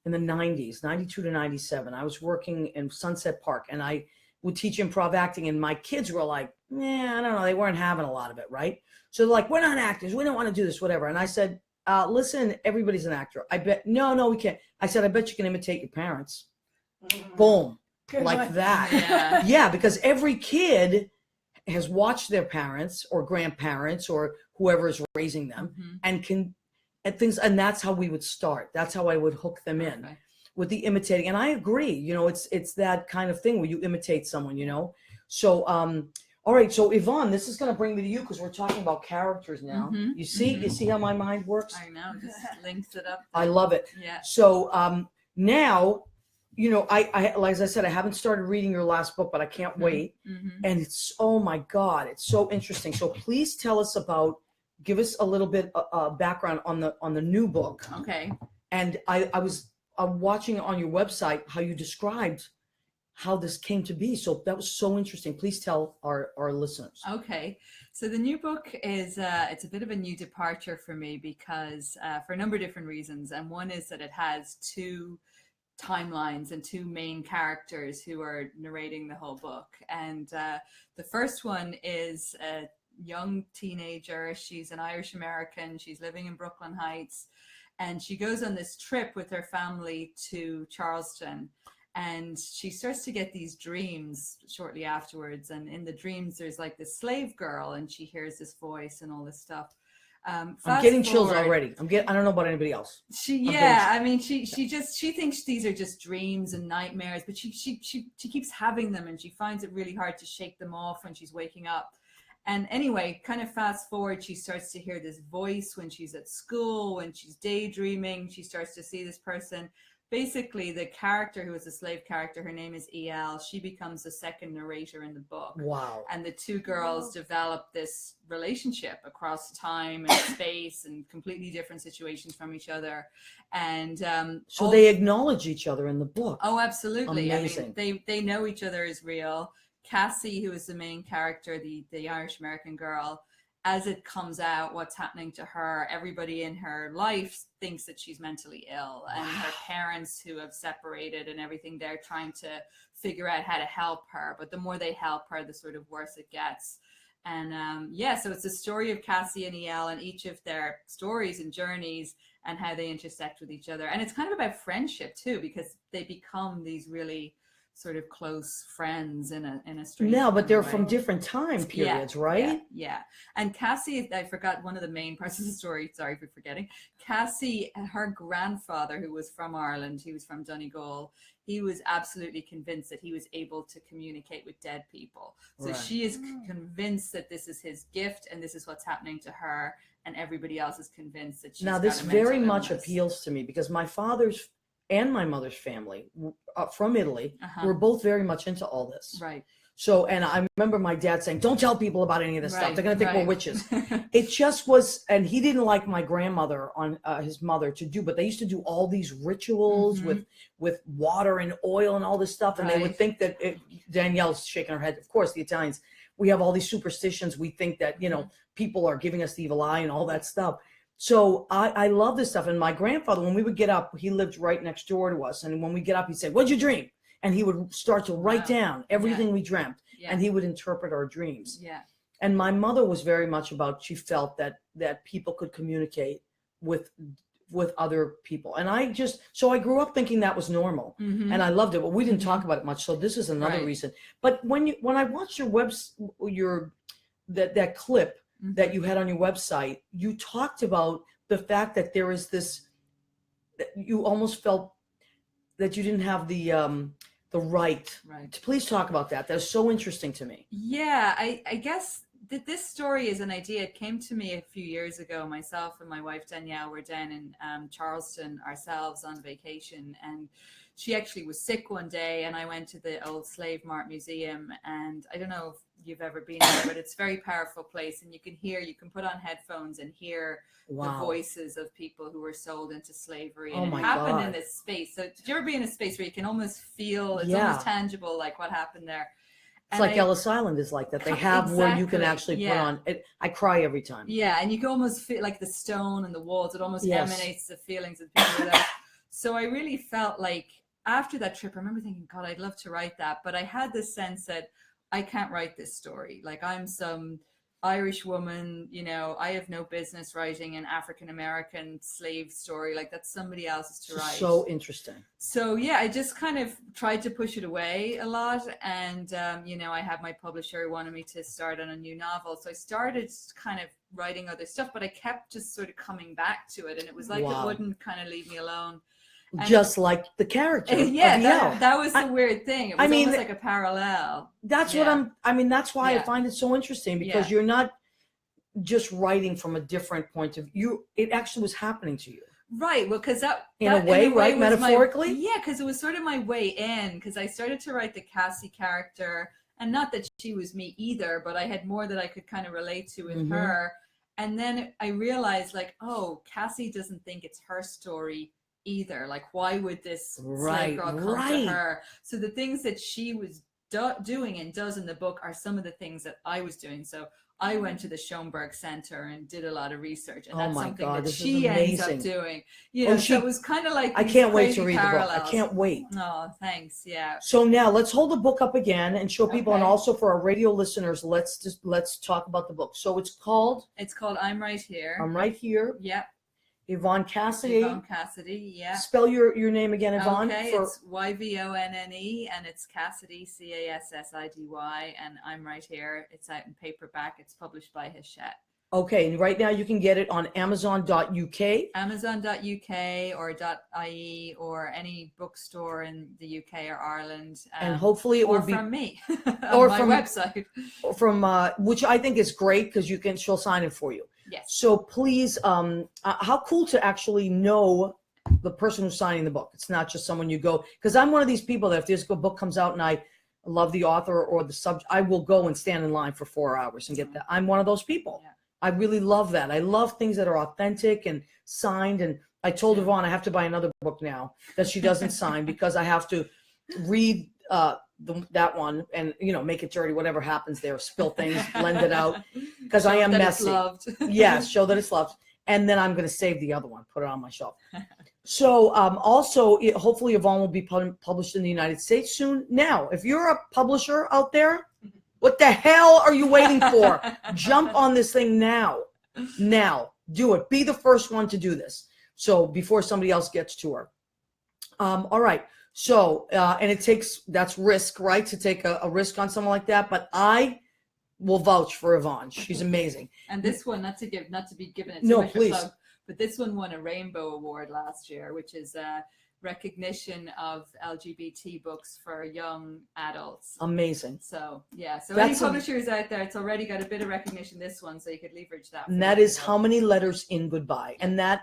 A: in the 90s, 92 to 97, I was working in Sunset Park, and I would teach improv acting, and my kids were like, I don't know. They weren't having a lot of it, right? So they're like, we're not actors. We don't want to do this, whatever. And I said, listen, everybody's an actor. I bet, no, we can't. I said, I bet you can imitate your parents. Mm-hmm. Boom. Good like one. That. Yeah, because every kid has watched their parents or grandparents or whoever is raising them, and that's how we would start. That's how I would hook them in with the imitating. And I agree, it's that kind of thing where you imitate someone, So, All right, so Yvonne, this is going to bring me to you because we're talking about characters now.
B: Mhm,
A: You see how my mind works?
B: I know, just links it up.
A: I love it.
B: Yeah.
A: So now, you know, I like as I said, I haven't started reading your last book, but I can't wait. And it's, oh my God, it's so interesting. So please tell us give us a little bit background on the new book.
B: Okay.
A: And I was watching on your website how you described how this came to be. So that was so interesting. Please tell our listeners.
B: Okay. So the new book is, it's a bit of a new departure for me because for a number of different reasons. And one is that it has two timelines and two main characters who are narrating the whole book. And the first one is a young teenager. She's an Irish American. She's living in Brooklyn Heights. And she goes on this trip with her family to Charleston. And she starts to get these dreams shortly afterwards. And in the dreams, there's like this slave girl, and she hears this voice and all this stuff.
A: I'm getting chills already. I don't know about anybody else.
B: She thinks these are just dreams and nightmares, but she keeps having them, and she finds it really hard to shake them off when she's waking up. And anyway, kind of fast forward, she starts to hear this voice when she's at school, when she's daydreaming. She starts to see this person. Basically, the character who is a slave character, her name is E.L., she becomes the second narrator in the book.
A: Wow.
B: And the two girls develop this relationship across time and space and completely different situations from each other. And
A: so they acknowledge each other in the book.
B: Oh, absolutely.
A: Amazing.
B: I mean, they know each other is real. Cassie, who is the main character, the Irish American girl, as it comes out what's happening to her, everybody in her life thinks that she's mentally ill, and her parents who have separated and everything, they're trying to figure out how to help her. But the more they help her, the sort of worse it gets. And so it's a story of Cassie and E.L. and each of their stories and journeys and how they intersect with each other. And it's kind of about friendship too, because they become these really sort of close friends in a strange
A: No, but they're
B: way.
A: from different time periods, right?
B: Yeah. And Cassie, I forgot one of the main parts of the story. Sorry for forgetting. Cassie, her grandfather, who was from Ireland, he was from Donegal, he was absolutely convinced that he was able to communicate with dead people. So she is convinced that this is his gift and this is what's happening to her. And everybody else is convinced that she's
A: Now, this very much appeals to me because my father's and my mother's family from Italy were both very much into all this.
B: Right.
A: So, and I remember my dad saying, don't tell people about any of this stuff. They're going to think we're witches. It just was, and he didn't like my grandmother on his mother to do, but they used to do all these rituals with water and oil and all this stuff. And they would think that, Danielle's shaking her head. Of course, the Italians, we have all these superstitions. We think that, you know, people are giving us the evil eye and all that stuff. So I love this stuff. And my grandfather, when we would get up, he lived right next door to us. And when we get up, he'd say, what'd you dream? And he would start to write down everything we dreamt. And he would interpret our dreams.
B: Yeah.
A: And my mother was very much about, she felt that people could communicate with other people. And so I grew up thinking that was normal. And I loved it, but we didn't talk about it much. So this is another reason. But when I watched that clip, that you had on your website, you talked about the fact that there is this, that you almost felt that you didn't have the right. Please talk about that. That's so interesting to me.
B: Yeah, I guess that this story is an idea. It came to me a few years ago. Myself and my wife Danielle were down in Charleston ourselves on vacation, and she actually was sick one day, and I went to the old Slave Mart Museum, and I don't know if you've ever been there, but it's a very powerful place, and you can put on headphones and hear the voices of people who were sold into slavery. And it happened in this space. So did you ever be in a space where you can almost feel, it's almost tangible, like what happened there?
A: It's like Ellis Island is like that. They have where you can actually put on it. I cry every time.
B: Yeah, and you can almost feel like the stone and the walls. It almost emanates the feelings of people there. So I really felt like after that trip, I remember thinking, God, I'd love to write that. But I had this sense that I can't write this story. Like, I'm some Irish woman, you know, I have no business writing an African-American slave story. Like, that's somebody else's to write.
A: So interesting.
B: So, yeah, I just kind of tried to push it away a lot. And, you know, I had my publisher who wanted me to start on a new novel. So I started kind of writing other stuff, but I kept just sort of coming back to it. And it was like it wouldn't kind of leave me alone.
A: just like the character.
B: Yeah,
A: of Yell.
B: that was the weird thing. It was
A: mean,
B: almost like a parallel.
A: That's
B: Yeah.
A: what that's why I find it so interesting, because you're not just writing from a different point of view. It actually was happening to you.
B: Right. Well, because that
A: in a way, right? Metaphorically?
B: Because it was sort of my way in, because I started to write the Cassie character, and not that she was me either, but I had more that I could kind of relate to with her. And then I realized, like, oh, Cassie doesn't think it's her story either. Like, why would this slave girl come to her? So the things that she was doing and does in the book are some of the things that I was doing. So I went to the Schoenberg Center and did a lot of research, and that's something that she ends up doing. You know, so it was kind of like
A: I can't wait to read the book. I can't wait.
B: Oh, thanks. Yeah.
A: So now let's hold the book up again and show people, and also for our radio listeners, let's talk about the book. So it's called
B: I'm Right Here.
A: I'm Right Here.
B: Yep.
A: Yvonne Cassidy.
B: Yvonne Cassidy, yeah.
A: Spell your name again, Yvonne.
B: Okay, it's Yvonne, and it's Cassidy, Cassidy, and I'm Right Here. It's out in paperback. It's published by Hachette.
A: Okay, and right now you can get it on Amazon.uk.
B: Amazon.uk or .ie or any bookstore in the UK or Ireland.
A: And hopefully it will be
B: from me
A: or
B: on
A: from
B: my website.
A: From which I think is great, because she'll sign it for you.
B: Yes.
A: So please, how cool to actually know the person who's signing the book. It's not just someone you go, because I'm one of these people that if this book comes out and I love the author or the subject, I will go and stand in line for 4 hours and get that. I'm one of those people. Yeah. I really love that. I love things that are authentic and signed. And I told Yvonne I have to buy another book now that she doesn't sign, because I have to read that one and make it dirty, whatever happens there, spill things, blend it out, because I am messy. Yes, show that it's loved. And then I'm going to save the other one, put it on my shelf. So also, hopefully Yvonne will be published in the United States soon. Now, if you're a publisher out there, what the hell are you waiting for? Jump on this thing now. Now, do it. Be the first one to do this. So before somebody else gets to her. All right. So, and that's risk, right? To take a risk on someone like that. But I will vouch for Yvonne. She's amazing.
B: And this one, not to be given it too much
A: please.
B: Plug, but this one won a Rainbow Award last year, which is recognition of LGBT books for young adults.
A: Amazing.
B: So yeah, so any publishers out there, it's already got a bit of recognition, this one, so you could leverage that.
A: And that is how many letters in goodbye. And that,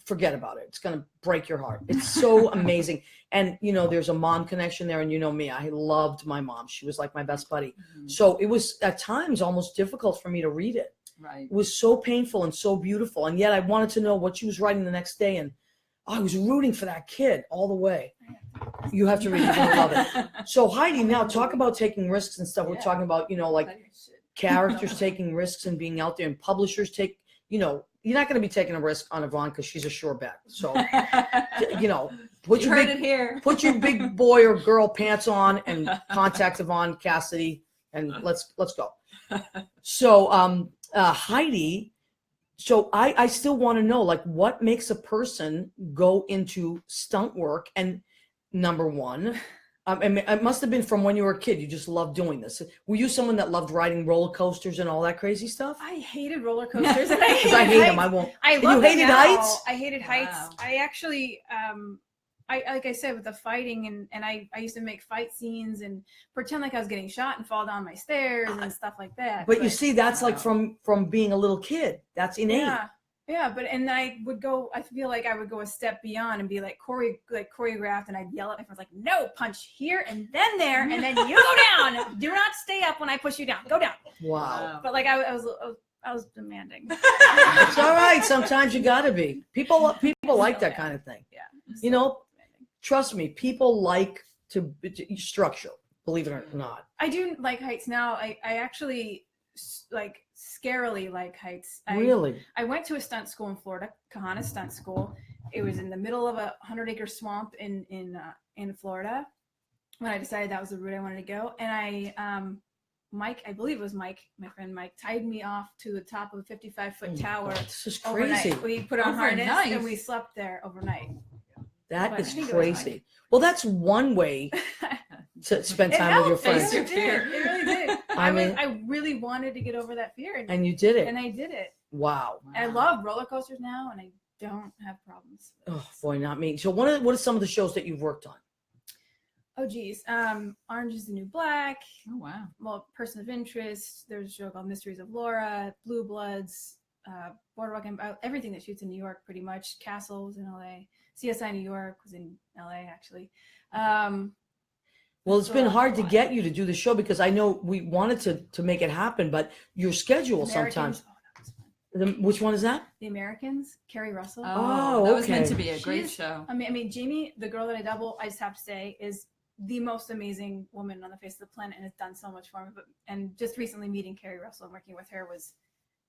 A: forget about it. It's going to break your heart. It's so amazing. And, there's a mom connection there. And me, I loved my mom. She was like my best buddy. Mm-hmm. So it was at times almost difficult for me to read it.
B: Right. It
A: was so painful and so beautiful. And yet I wanted to know what she was writing the next day. And I was rooting for that kid all the way. You have to read it. I love it. So Heidi, now talk about taking risks and stuff. We're talking about, characters taking risks and being out there, and publishers take, you're not going to be taking a risk on Yvonne because she's a sure bet. So, put your big boy or girl pants on and contact Yvonne Cassidy, and let's go. So, Heidi, so I still want to know, what makes a person go into stunt work? And number one, it must have been from when you were a kid. You just loved doing this. Were you someone that loved riding roller coasters and all that crazy stuff?
C: I hated roller coasters.
A: Because I hate them. I won't.
C: You
A: hated heights?
C: I hated heights. I actually, like I said, with the fighting, and I used to make fight scenes and pretend like I was getting shot and fall down my stairs and stuff like that.
A: But you see, that's like from being a little kid. That's innate.
C: Yeah, and I would go. I feel like I would go a step beyond and be choreographed, and I'd yell at my friends like, "No, punch here and then there, and then you go down. Do not stay up when I push you down. Go down."
A: Wow.
C: But I was demanding.
A: It's all right. Sometimes you got to be. People like that kind of thing.
C: Yeah.
A: Trust me. People like to structure. Believe it or not.
C: I do like heights now. I actually scarily like heights.
A: Really?
C: I went to a stunt school in Florida, Kahana Stunt School. It was in the middle of a 100-acre swamp in Florida when I decided that was the route I wanted to go. And Mike, I believe it was Mike, my friend Mike, tied me off to the top of a 55-foot tower.
A: This is crazy.
C: Overnight. We put on harness and we slept there overnight.
A: That is crazy. Well, that's one way to spend time with your friends.
C: It really did. I really wanted to get over that fear.
A: And you did it.
C: And I did it.
A: Wow.
C: And I love roller coasters now, and I don't have problems.
A: Oh boy, not me. So what are some of the shows that you've worked on?
C: Oh geez, Orange is the New Black.
B: Oh wow.
C: Well, Person of Interest. There's a show called Mysteries of Laura, Blue Bloods, Boardwalk Empire, everything that shoots in New York, pretty much. Castle was in LA. CSI New York was in LA, actually.
A: Well, it's been hard to get you to do the show because I know we wanted to make it happen, but your schedule sometimes.
C: Oh, that was fun.
A: Which one is that?
C: The Americans, Kerry Russell.
A: Oh,
B: that was
A: okay.
B: meant to be a great show.
C: I mean, Jamie, the girl that I double, I just have to say, is the most amazing woman on the face of the planet and has done so much for me. And just recently meeting Kerry Russell and working with her was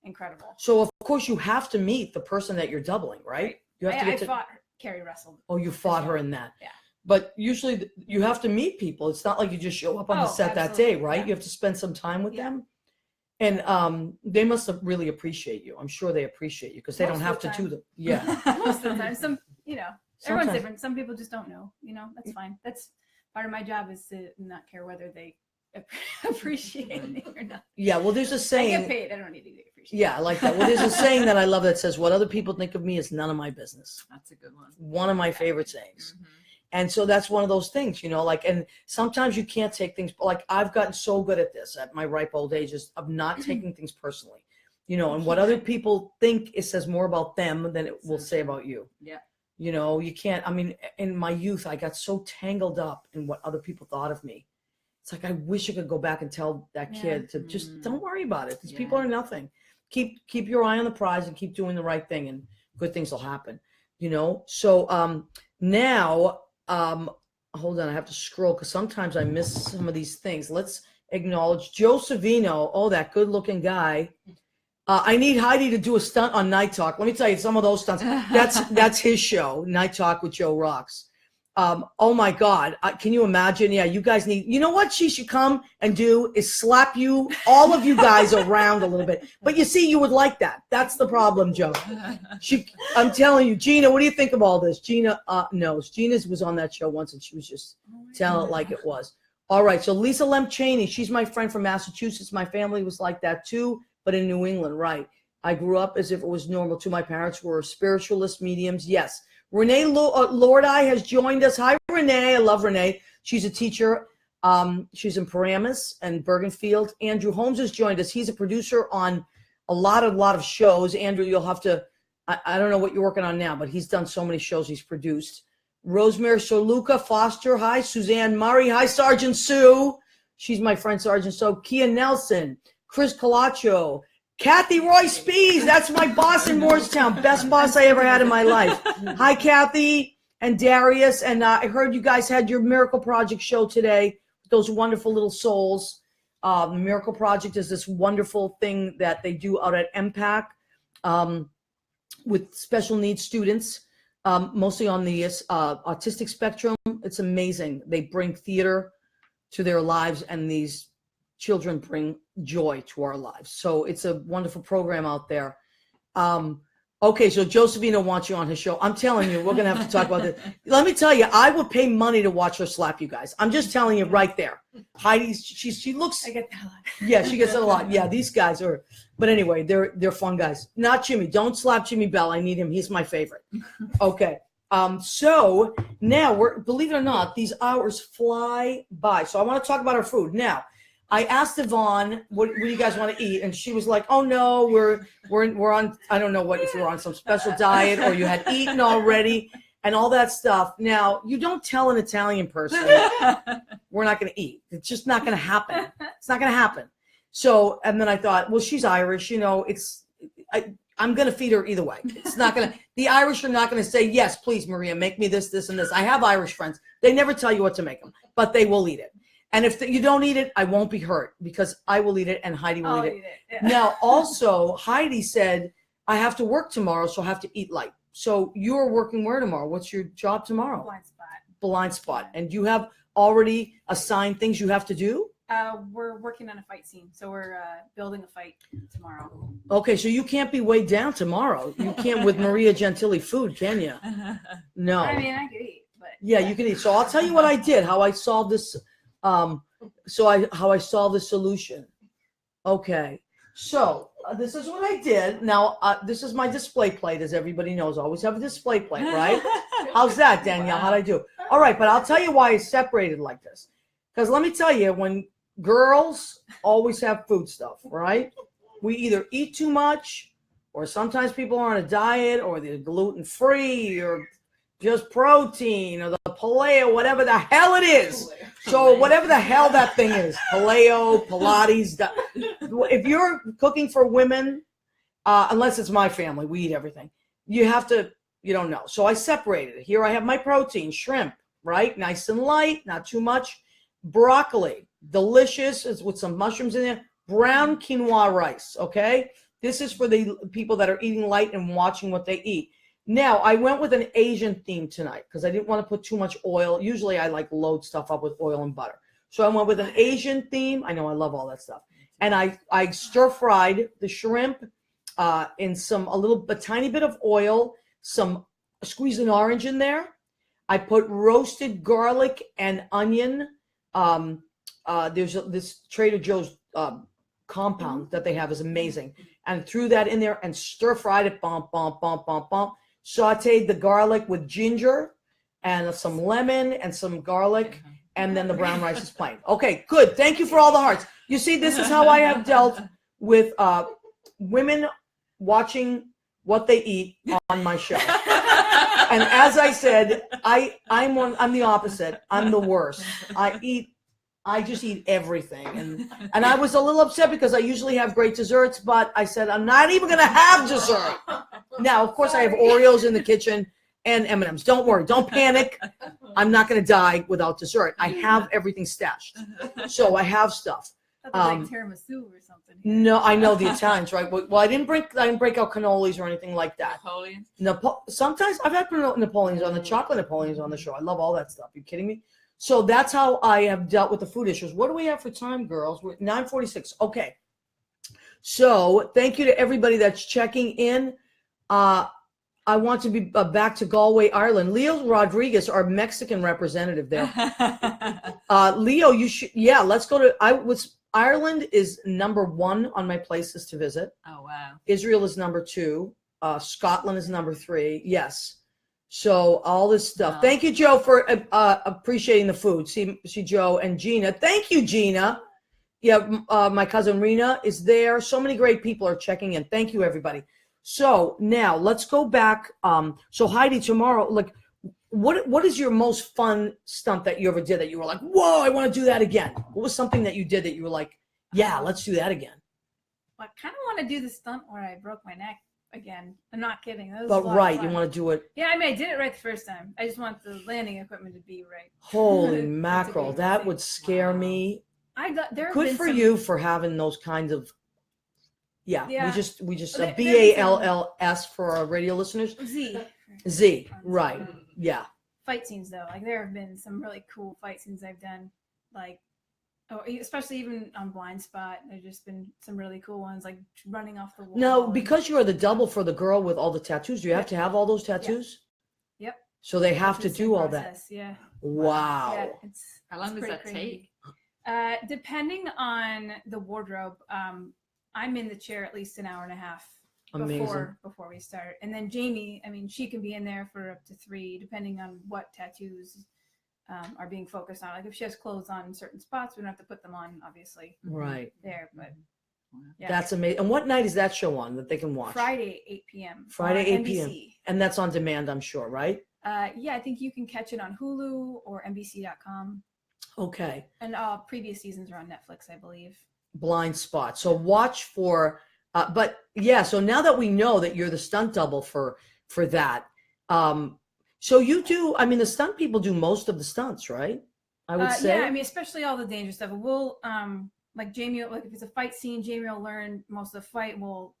C: incredible.
A: So of course you have to meet the person that you're doubling, right? You have to get
C: I fought Kerry Russell.
A: Oh, you fought her in that.
C: Yeah.
A: But usually you have to meet people. It's not like you just show up on the set that day, right?
C: Yeah.
A: You have to spend some time with them. And they must have really appreciate you. I'm sure they appreciate you because they don't have to do them. Yeah.
C: Most of the time. Everyone's
A: Sometimes.
C: different. Some people just don't know. That's fine. That's part of my job is to not care whether they appreciate me or not.
A: Yeah, well, there's a saying.
C: I get paid. I don't need to be appreciated.
A: Yeah, I like that. Well, there's a saying that I love that says, what other people think of me is none of my business.
B: That's a good one.
A: One of my favorite sayings.
B: Mm-hmm.
A: And so that's one of those things, and sometimes you can't take things, like I've gotten so good at this at my ripe old age of not taking things personally, and what other people think, it says more about them than it will say about you.
B: Yeah.
A: You can't, in my youth, I got so tangled up in what other people thought of me. It's like, I wish I could go back and tell that kid to just don't worry about it. These people are nothing. Keep your eye on the prize and keep doing the right thing and good things will happen, So now, hold on, I have to scroll because sometimes I miss some of these things. Let's acknowledge Joe Savino. Oh, that good looking guy. I need Heidi to do a stunt on Night Talk. Let me tell you, some of those stunts, that's his show, Night Talk with Joe Rocks. Oh my God. Can you imagine? Yeah, you guys need, what she should come and do is slap you, all of you guys around a little bit. But you see, you would like that. That's the problem, Joe. I'm telling you, Gina, what do you think of all this? Gina knows. Gina was on that show once and she was just telling it like it was. All right. So Lisa Lem Cheney, she's my friend from Massachusetts. My family was like that too, but in New England, right? I grew up as if it was normal too. My parents were spiritualist mediums. Yes. Renee Lordi has joined us. Hi, Renee. I love Renee. She's a teacher. She's in Paramus and Bergenfield. Andrew Holmes has joined us. He's a producer on a lot of shows. Andrew, you'll have to, I don't know what you're working on now, but he's done so many shows he's produced. Rosemary Soluka Foster. Hi, Suzanne Murray. Hi, Sergeant Sue. She's my friend, Sergeant Sue. Kia Nelson. Chris Colacho. Kathy Roy Spees, that's my boss in Moorestown. Best boss I ever had in my life. Hi, Kathy and Darius. And I heard you guys had your Miracle Project show today. Those wonderful little souls. The Miracle Project is this wonderful thing that they do out at MPAC with special needs students, mostly on the autistic spectrum. It's amazing. They bring theater to their lives, and these children bring joy to our lives. So it's a wonderful program out there. Okay, so Joe Savino wants you on his show. I'm telling you, we're going to have to talk about this. Let me tell you, I would pay money to watch her slap you guys. I'm just telling you right there. Heidi, she looks.
C: I get that a lot.
A: Yeah, she gets it a lot. Yeah, these guys are. But anyway, they're fun guys. Not Jimmy. Don't slap Jimmy Bell. I need him. He's my favorite. Okay. So now believe it or not, these hours fly by. So I want to talk about our food now. I asked Yvonne, what do you guys want to eat? And she was like, oh no, we're on, I don't know if you're on some special diet or you had eaten already and all that stuff. Now, you don't tell an Italian person, we're not going to eat. It's just not going to happen. It's not going to happen. So, and then I thought, well, she's Irish, I'm going to feed her either way. It's not going to, the Irish are not going to say, yes, please, Maria, make me this, this, and this. I have Irish friends. They never tell you what to make them, but they will eat it. And if you don't eat it, I won't be hurt because I will eat it and Heidi will eat it.
C: Yeah.
A: Now, also, Heidi said, I have to work tomorrow, so I have to eat light. So you're working where tomorrow? What's your job tomorrow? Blind spot. And you have already assigned things you have to do?
C: We're working on a fight scene. So we're building a fight tomorrow.
A: Okay, so you can't be weighed down tomorrow. You can't with Maria Gentile food, can you? No.
C: I mean, I could eat, but.
A: Yeah, you can eat. So I'll tell you what I did, how I solved this. How I solved the solution. Okay, so this is what I did. Now, this is my display plate, as everybody knows. I always have a display plate, right? How's that, Danielle? How'd I do? All right, but I'll tell you why it's separated like this. Because let me tell you, when girls always have food stuff, right? We either eat too much, or sometimes people are on a diet, or they're gluten-free, or just protein, or the paleo, whatever the hell it is. So whatever the hell that thing is, paleo, Pilates. If you're cooking for women, unless it's my family, we eat everything. You don't know. So I separated it. Here I have my protein, shrimp, right? Nice and light, not too much. Broccoli, delicious, with some mushrooms in there. Brown quinoa rice, okay? This is for the people that are eating light and watching what they eat. Now, I went with an Asian theme tonight because I didn't want to put too much oil. Usually I like load stuff up with oil and butter. So I went with an Asian theme. I know I love all that stuff. And I stir-fried the shrimp in a tiny bit of oil, squeeze an orange in there. I put roasted garlic and onion. There's this Trader Joe's compound that they have is amazing. And threw that in there and stir-fried it, bump, bump, bump, bump, bump. Sauteed the garlic with ginger and some lemon and some garlic, and then the brown rice is plain. Okay, good. Thank you for all the hearts. You see, this is how I have dealt with women watching what they eat on my show. And as I said, I'm the opposite. I'm the worst. I just eat everything. And I was a little upset because I usually have great desserts, but I said, I'm not even going to have dessert. Now, of course, I have Oreos in the kitchen and M&Ms. Don't worry. Don't panic. I'm not going to die without dessert. I have everything stashed. So I have stuff.
C: That's like tiramisu or something.
A: No, I know the Italians, right? Well, I didn't break out cannolis or anything like that.
B: Napoleon?
A: Sometimes I've had Napoleons on the chocolate Napoleons on the show. I love all that stuff. You kidding me? So that's how I have dealt with the food issues. What do we have for time, girls? We're at 9:46. Okay. So thank you to everybody that's checking in. I want to be back to Galway, Ireland. Leo Rodriguez, our Mexican representative there. Leo, you should. Yeah, let's go to. Ireland is number 1 on my places to visit.
B: Oh wow.
A: Israel is number 2. Scotland is number 3. Yes. So all this stuff. Thank you, Joe, for appreciating the food. See, Joe and Gina. Thank you, Gina. Yeah, my cousin Rena is there. So many great people are checking in. Thank you, everybody. So now let's go back. So Heidi, tomorrow, like, what is your most fun stunt that you ever did that you were like, whoa, I want to do that again? What was something that you did that you were like, yeah, let's do that again?
C: I kind of want to do the stunt where I broke my neck again. I'm not kidding. That was
A: but right, you want to do it.
C: Yeah, I mean, I did it right the first time. I just want the landing equipment to be right.
A: Holy mackerel, that would scare me. Good for you for having those kinds of. Yeah. We just BALLS for our radio listeners. Z, right? Yeah.
C: Fight scenes though, like there have been some really cool fight scenes I've done, like. Oh, especially even on Blind Spot, there's just been some really cool ones, like running off the wall.
A: No, because you are the double for the girl with all the tattoos. Do you have to have all those tattoos?
C: Yep.
A: So they have to do all that.
C: Yeah.
A: Wow.
C: Yeah,
B: how long does that take?
C: Depending on the wardrobe, I'm in the chair at least an hour and a half before we start. And then Jamie, I mean, she can be in there for up to 3, depending on what tattoos are being focused on. Like if she has clothes on in certain spots, we don't have to put them on, obviously.
A: Right.
C: There, but yeah.
A: That's amazing. And what night is that show on that they can watch?
C: Friday, 8 p.m.
A: Friday, 8 p.m. And that's on demand, I'm sure, right?
C: Yeah, I think you can catch it on Hulu or NBC.com.
A: Okay.
C: And previous seasons are on Netflix, I believe.
A: Blind Spot. So watch for, but yeah, so now that we know that you're the stunt double for that, so you do, I mean, the stunt people do most of the stunts, right? I would say.
C: Yeah, I mean, especially all the dangerous stuff. We'll, like Jamie, like if it's a fight scene, Jamie will learn most of the fight. We'll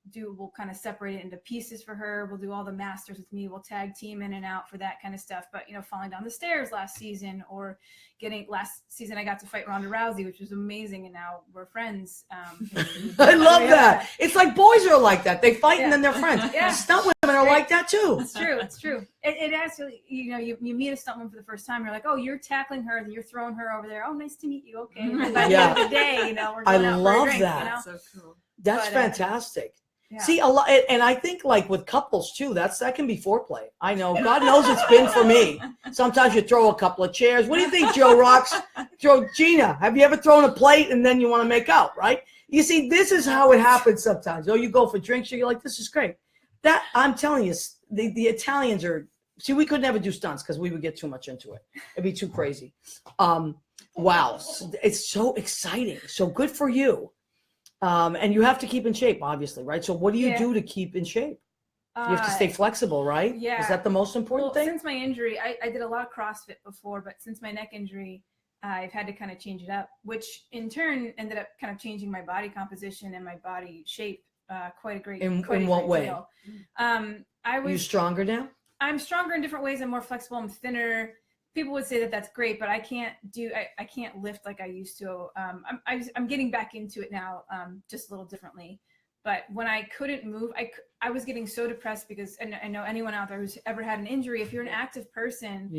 C: kind of separate it into pieces for her. We'll do all the masters with me. We'll tag team in and out for that kind of stuff. But, falling down the stairs last season or last season I got to fight Ronda Rousey, which was amazing. And now we're friends.
A: I love that. It's like boys are like that. They fight and then they're friends. Yeah. Stunt women are like that too.
C: It's true. It's true. It actually, you meet a stunt woman for the first time. You're like, oh, you're tackling her and you're throwing her over there. Oh, nice to meet you. Okay. By the end of the day, we're going out for a drink,
A: that.
B: So cool.
A: That's fantastic.
C: Yeah.
A: See, a lot, and I think like with couples too, that can be foreplay. I know, God knows it's been for me. Sometimes you throw a couple of chairs. What do you think, Joe Rocks? Gina, have you ever thrown a plate and then you want to make out, right? You see, this is how it happens sometimes. Oh, you go for drinks, you're like, this is great. That, I'm telling you, the Italians are, see, we could never do stunts because we would get too much into it. It'd be too crazy. Wow. It's so exciting. So good for you. And you have to keep in shape, obviously, right? So what do you do to keep in shape? You have to stay flexible, right?
C: Yeah.
A: Is that the most important thing?
C: Since my injury, I did a lot of CrossFit before, but since my neck injury, I've had to kind of change it up, which in turn ended up kind of changing my body composition and my body shape quite a great deal.
A: In what way?
C: Are
A: you stronger now?
C: I'm stronger in different ways. I'm more flexible. I'm thinner. People would say that that's great, but I can't lift like I used to. I'm getting back into it now, just a little differently. But when I couldn't move, I was getting so depressed because, and I know anyone out there who's ever had an injury, if you're an active person,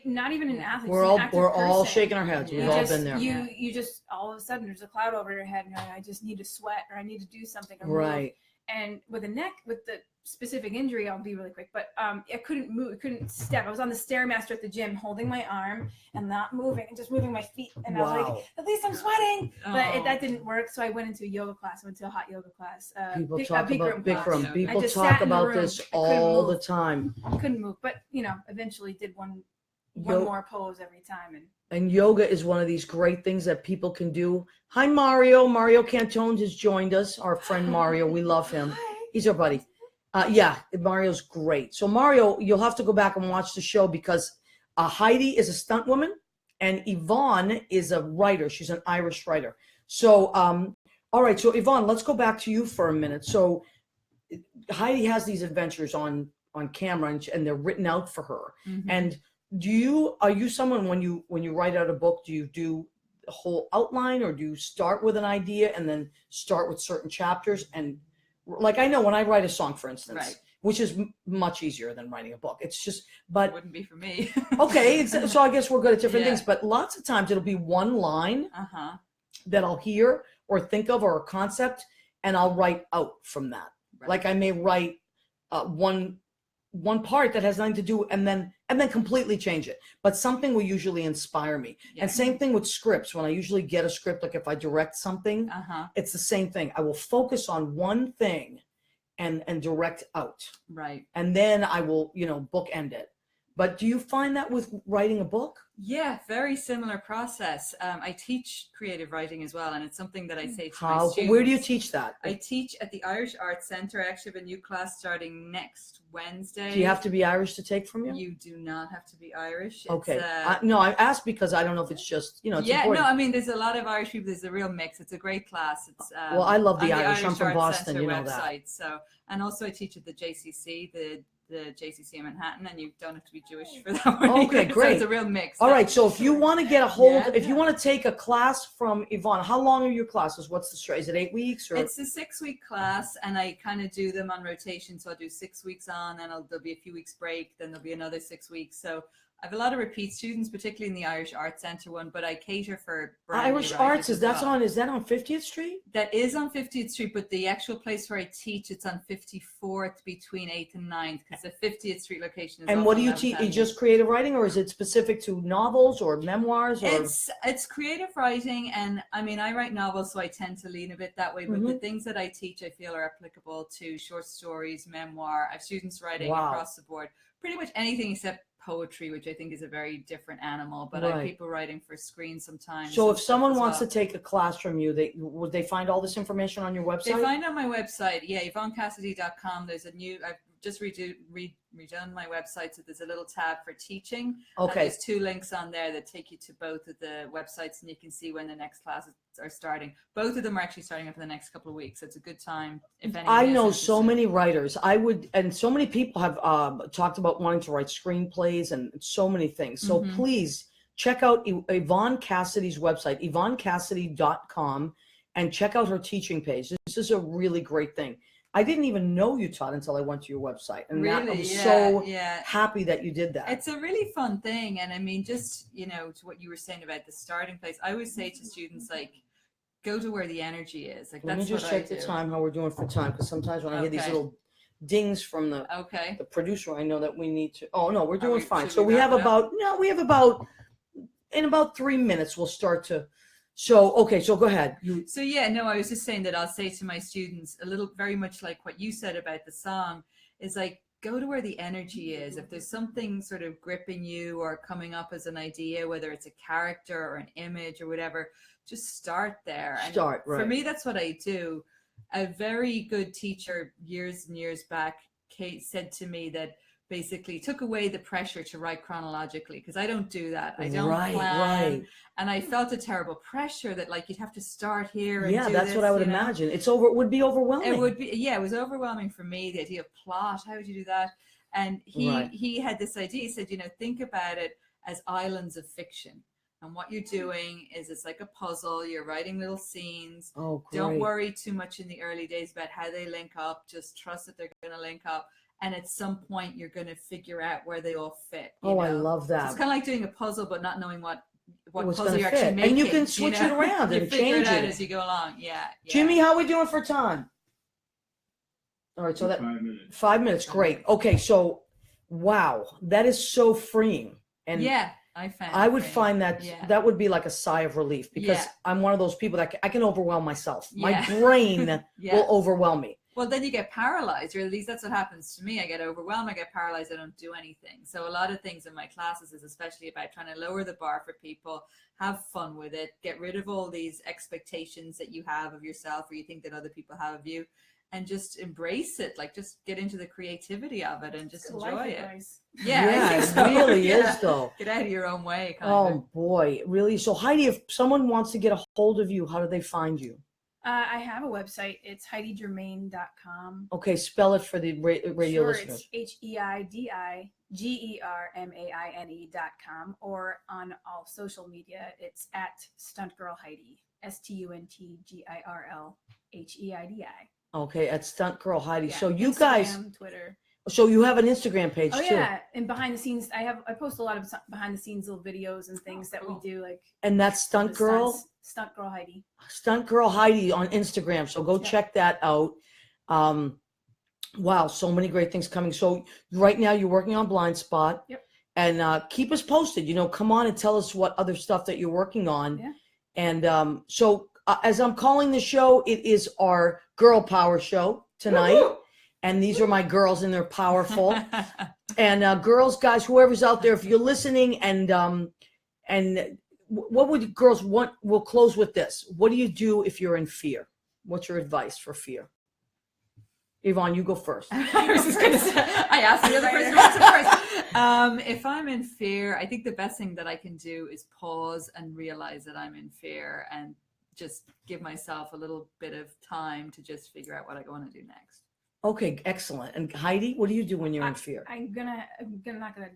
C: not even an athlete,
A: we're all shaking our heads. We've all been there.
C: You just all of a sudden there's a cloud over your head, and I just need to sweat or I need to do something.
A: Right.
C: And with the specific injury, I'll be really quick, but I couldn't move, I couldn't step. I was on the Stairmaster at the gym holding my arm and not moving and just moving my feet. And I was like, at least I'm sweating. But that didn't work. So I went into a yoga class. I went to a hot yoga class.
A: People talk about Bikram. People talk about this all the time.
C: I couldn't move, but eventually did one more pose every time.
A: And yoga is one of these great things that people can do. Hi, Mario. Mario Cantone has joined us. Our friend Mario. We love him. He's our buddy. Mario's great. So Mario, you'll have to go back and watch the show because Heidi is a stunt woman and Yvonne is a writer. She's an Irish writer. So, all right. So Yvonne, let's go back to you for a minute. So Heidi has these adventures on camera and they're written out for her. Mm-hmm. And are you someone when you write out a book, do you do the whole outline or do you start with an idea and then start with certain chapters? And like, I know when I write a song, for instance, right, which is much easier than writing a book. It's just, but
B: it wouldn't be for me.
A: Okay. So I guess we're good at different things, but lots of times it'll be one line that I'll hear or think of or a concept and I'll write out from that. Right. Like I may write one part that has nothing to do and then completely change it. But something will usually inspire me. Yeah. And same thing with scripts. When I usually get a script, like if I direct something, it's the same thing. I will focus on one thing and direct out. Right. And then I will, bookend it. But do you find that with writing a book?
B: Yeah, very similar process. I teach creative writing as well, and it's something that I say to my students.
A: Where do you teach that?
B: I teach at the Irish Arts Centre. I actually have a new class starting next Wednesday.
A: Do you have to be Irish to take from you?
B: You do not have to be Irish.
A: Okay. No, I asked because I don't know if it's just, it's important.
B: No, I mean, there's a lot of Irish people. There's a real mix. It's a great class. It's
A: well, I love the Irish. I'm from
B: Arts
A: Boston,
B: Centre
A: you know
B: website,
A: that.
B: So, and also I teach at the JCC, the JCC in Manhattan, and you don't have to be Jewish for that one.
A: Okay,
B: either.
A: great.
B: So it's a real mix.
A: All right, so if you want to get a hold, if you want to take a class from Yvonne, how long are your classes? What's the straight? Is it 8 weeks? Or?
B: It's a 6-week class, and I kind of do them on rotation. So I'll do 6 weeks on, and there'll be a few weeks break, then there'll be another 6 weeks. So I have a lot of repeat students, particularly in the Irish Arts Centre one, but I cater for
A: Irish Arts. Is that on 50th Street?
B: That is on 50th Street, but the actual place where I teach, it's on 54th between 8th and 9th, because the 50th Street location is.
A: And what do you teach? You just creative writing, or is it specific to novels or memoirs? Or?
B: It's creative writing, and I mean, I write novels, so I tend to lean a bit that way. But the things that I teach, I feel are applicable to short stories, memoir. I have students writing across the board, pretty much anything except poetry, which I think is a very different animal, but I have people writing for screen sometimes. So if someone wants to take a class from you, would they find all this information on your website? They find on my website, YvonneCassidy.com. There's I've just redone my website, so there's a little tab for teaching. Okay. There's 2 links on there that take you to both of the websites, and you can see when the next classes are starting. Both of them are actually starting up in the next couple of weeks. So it's a good time. If I know so many writers. and so many people have talked about wanting to write screenplays and so many things. So please check out Yvonne Cassidy's website, YvonneCassidy.com, and check out her teaching page. This is a really great thing. I didn't even know you taught until I went to your website. And really? I'm so happy that you did that. It's a really fun thing. And I mean, just, to what you were saying about the starting place, I always say to students, like, go to where the energy is. Like,
A: Let
B: that's
A: me just
B: what
A: check
B: I do.
A: the time, how we're doing for time, because sometimes when I hear these
B: Okay.
A: little dings from the producer, I know that we need to. Oh no, we're doing fine. So we have about in about 3 minutes we'll start to. So okay, so go ahead.
B: So yeah, no, I was just saying that I'll say to my students a little, very much like what you said about the song, is like, go to where the energy is. If there's something sort of gripping you or coming up as an idea, whether it's a character or an image or whatever, just start there. And
A: right.
B: For me, that's what I do. A very good teacher years and years back, Kate, said to me that basically took away the pressure to write chronologically, because I don't do that. I don't plan.
A: Right.
B: And I felt a terrible pressure that like you'd have to start here and
A: do that's this, what I would imagine. It would be overwhelming.
B: It would be, it was overwhelming for me, the idea of plot. How would you do that? And he had this idea. He said, think about it as islands of fiction. And what you're doing is it's like a puzzle. You're writing little scenes.
A: Oh, great.
B: Don't worry too much in the early days about how they link up. Just trust that they're going to link up. And at some point, you're going to figure out where they all fit.
A: I love that.
B: So it's kind of like doing a puzzle, but not knowing what puzzle you're actually making.
A: And you can switch it around and
B: figure
A: change
B: it out
A: it
B: as you go along. Yeah.
A: Jimmy, how are we doing for time? All right, so
D: 5 minutes.
A: 5 minutes, great. Okay, so wow, that is so freeing. And
B: yeah,
A: I would find that that would be like a sigh of relief, because I'm one of those people that I can overwhelm myself. My brain will overwhelm me.
B: Well, then you get paralyzed, or at least that's what happens to me. I get overwhelmed, I get paralyzed, I don't do anything. So a lot of things in my classes is especially about trying to lower the bar for people, have fun with it, get rid of all these expectations that you have of yourself or you think that other people have of you, and just embrace it. Like, just get into the creativity of it and just enjoy it.
A: Yeah, it really is, though.
B: Get out of your own way. Kind of.
A: Boy, really. So Heidi, if someone wants to get a hold of you, how do they find you?
C: I have a website. It's HeidiGermaine.com.
A: Okay, spell it for the radio listeners.
C: It's HeidiGermaine.com, or on all social media, it's at Stunt Girl Heidi. StuntGirlHeidi. Okay,
A: at Stunt Girl Heidi. So you
C: Instagram,
A: guys,
C: Twitter.
A: So you have an Instagram page too.
C: Yeah, and behind the scenes, I post a lot of behind the scenes little videos and things that we do, like.
A: And that's Stunt Girl.
C: Stunt Girl Heidi.
A: Stunt Girl Heidi on Instagram. So go check that out. Wow, so many great things coming. So right now you're working on Blind Spot.
C: Yep.
A: And keep us posted. Come on and tell us what other stuff that you're working on.
C: Yeah.
A: And so as I'm calling the show, it is our Girl Power show tonight. Woo-hoo! And these are my girls, and they're powerful. And girls, guys, whoever's out there, if you're listening, and what would girls want? We'll close with this. What do you do if you're in fear? What's your advice for fear? Yvonne, you go first.
B: I was just going to say, I asked the other person to answer first. If I'm in fear, I think the best thing that I can do is pause and realize that I'm in fear, and just give myself a little bit of time to just figure out what I want to do next.
A: Okay, excellent. And Heidi, what do you do when you're in fear?
C: I'm not gonna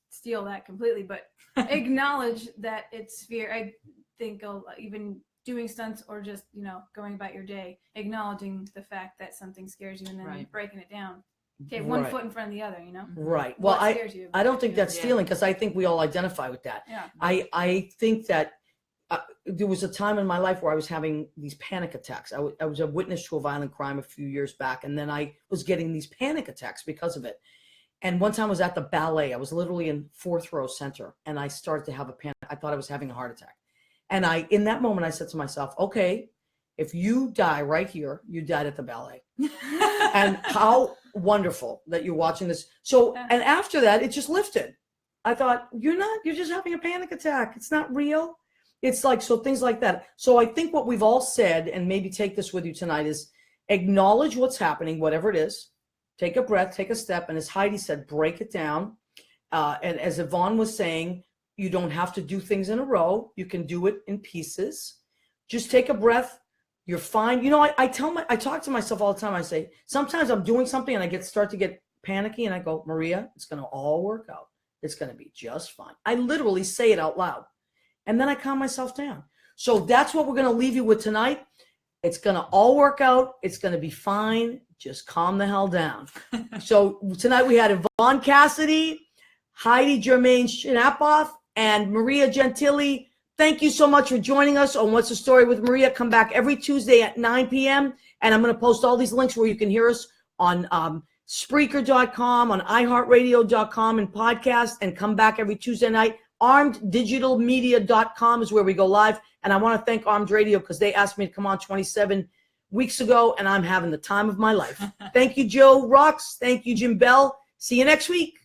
C: steal that completely, but acknowledge that it's fear. I think even doing stunts or just going about your day, acknowledging the fact that something scares you and then breaking it down. Okay, one foot in front of the other.
A: Right. Well, I don't think that's stealing, because I think we all identify with that.
C: Yeah.
A: I think that. There was a time in my life where I was having these panic attacks. I was a witness to a violent crime a few years back, and then I was getting these panic attacks because of it. And one time I was at the ballet. I was literally in 4th row center, and I started to have a panic. I thought I was having a heart attack. And in that moment, I said to myself, okay, if you die right here, you died at the ballet. And how wonderful that you're watching this. So, and after that, it just lifted. I thought, you're just having a panic attack. It's not real. It's like, so things like that. So I think what we've all said, and maybe take this with you tonight, is acknowledge what's happening, whatever it is. Take a breath, take a step. And as Heidi said, break it down. And as Yvonne was saying, you don't have to do things in a row. You can do it in pieces. Just take a breath. You're fine. I talk to myself all the time. I say, sometimes I'm doing something and I start to get panicky, and I go, Maria, it's going to all work out. It's going to be just fine. I literally say it out loud. And then I calm myself down. So that's what we're going to leave you with tonight. It's going to all work out. It's going to be fine. Just calm the hell down. So tonight we had Yvonne Cassidy, Heidi Germaine Schnappauf, and Maria Gentile. Thank you so much for joining us on What's the Story with Maria. Come back every Tuesday at 9 p.m. And I'm going to post all these links where you can hear us on Spreaker.com, on iHeartRadio.com and podcast. And come back every Tuesday night. ArmedDigitalMedia.com is where we go live. And I want to thank Armed Radio because they asked me to come on 27 weeks ago, and I'm having the time of my life. Thank you, Joe Rocks. Thank you, Jim Bell. See you next week.